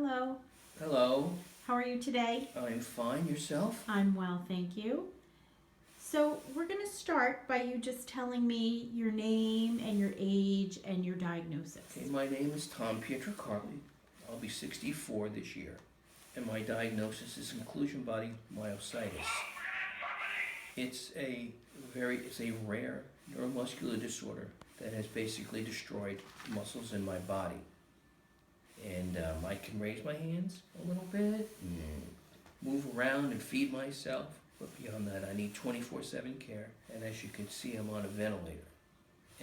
Hello. Hello, How are you today? I'm fine. Yourself? I'm well, thank you. So, we're going to start by you just telling me your name and your age and your diagnosis. Okay, my name is Tom Pietrocarli. I'll be 64 this year, and my diagnosis is inclusion body myositis. It's a rare neuromuscular disorder that has basically destroyed muscles in my body. And I can raise my hands a little bit, move around and feed myself. But beyond that, I need 24/7 care. And as you can see, I'm on a ventilator.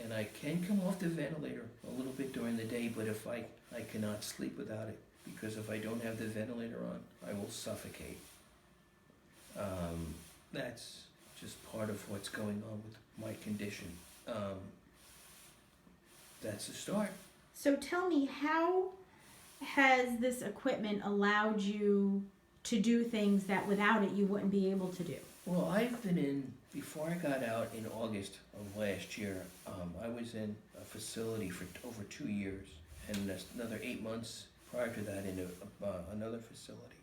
And I can come off the ventilator a little bit during the day, but if I cannot sleep without it, because if I don't have the ventilator on, I will suffocate. That's just part of what's going on with my condition. That's the start. So, tell me, how has this equipment allowed you to do things that without it you wouldn't be able to do? Well, I've been before I got out in August of last year, I was in a facility for over 2 years, and another 8 months prior to that in another facility.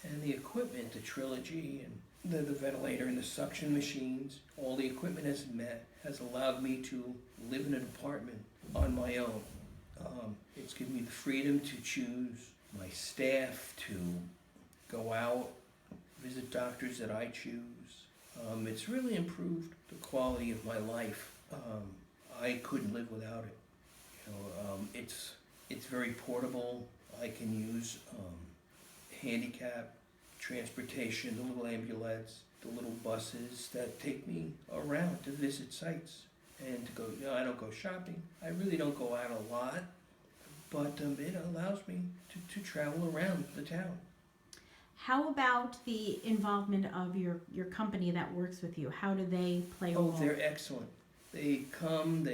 And the equipment, the Trilogy, and the ventilator and the suction machines, all the equipment has allowed me to live in an apartment on my own. It's given me the freedom to choose my staff, to go out, visit doctors that I choose. It's really improved the quality of my life. I couldn't live without it. It's very portable. I can use handicap transportation, the little ambulettes, the little buses that take me around to visit sites and to go. I don't go shopping. I really don't go out a lot, but it allows me to travel around the town. How about the involvement of your company that works with you? How do they play a Oh, role? they're excellent. They come,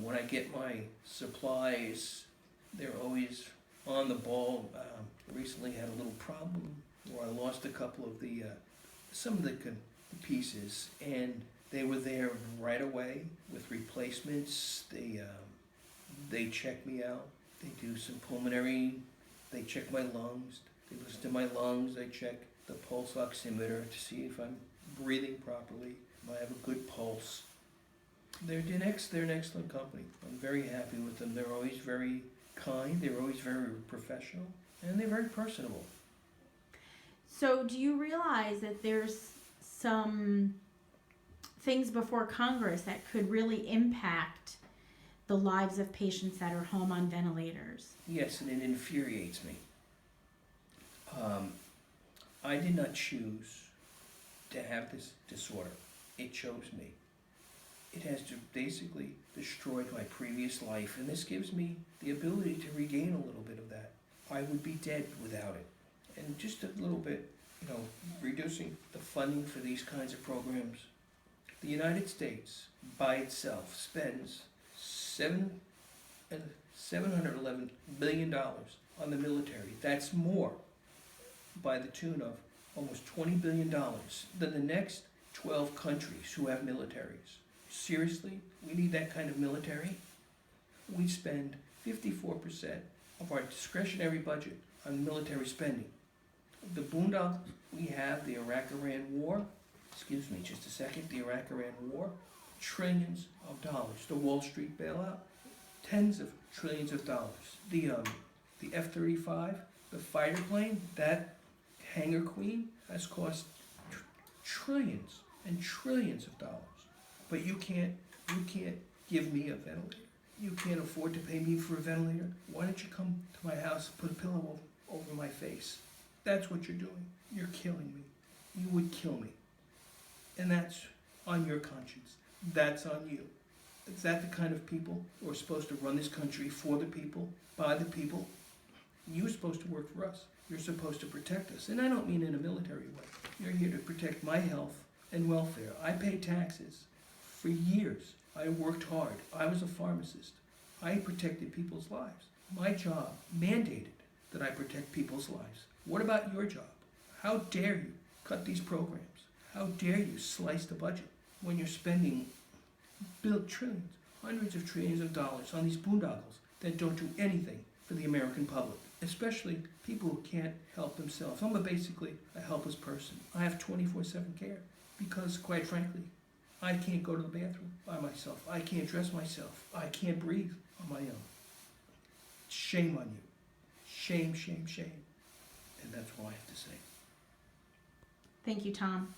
when I get my supplies, they're always on the ball. Recently had a little problem where I lost a couple of some of the pieces, and they were there right away with replacements. They check me out. They do some pulmonary, they check my lungs, they listen to my lungs, they check the pulse oximeter to see if I'm breathing properly, if I have a good pulse. They're an excellent company. I'm very happy with them. They're always very kind, they're always very professional, and they're very personable. So, do you realize that there's some things before Congress that could really impact the lives of patients that are home on ventilators? Yes, and it infuriates me. I did not choose to have this disorder. It chose me. It has basically destroyed my previous life, and this gives me the ability to regain a little bit of that. I would be dead without it. And just a little bit, reducing the funding for these kinds of programs. The United States, by itself, spends $711 billion on the military. That's more, by the tune of almost $20 billion, than the next 12 countries who have militaries. Seriously, we need that kind of military? We spend 54% of our discretionary budget on military spending. The boondoggle we have, the Iraq-Iran war, excuse me just a second, the Iraq-Iran war, trillions of dollars. The Wall Street bailout, tens of trillions of dollars. The F-35, the fighter plane, that Hangar Queen has cost trillions and trillions of dollars. But you can't give me a ventilator. You can't afford to pay me for a ventilator. Why don't you come to my house and put a pillow over my face? That's what you're doing. You're killing me. You would kill me. And that's on your conscience. That's on you. Is that the kind of people who are supposed to run this country for the people, by the people? You're supposed to work for us. You're supposed to protect us. And I don't mean in a military way. You're here to protect my health and welfare. I pay taxes. For years, I worked hard. I was a pharmacist. I protected people's lives. My job mandated that I protect people's lives. What about your job? How dare you cut these programs? How dare you slice the budget when you're spending trillions, hundreds of trillions of dollars on these boondoggles that don't do anything for the American public, especially people who can't help themselves. I'm basically a helpless person. I have 24/7 care because, quite frankly, I can't go to the bathroom by myself. I can't dress myself. I can't breathe on my own. Shame on you. Shame, shame, shame. And that's all I have to say. Thank you, Tom.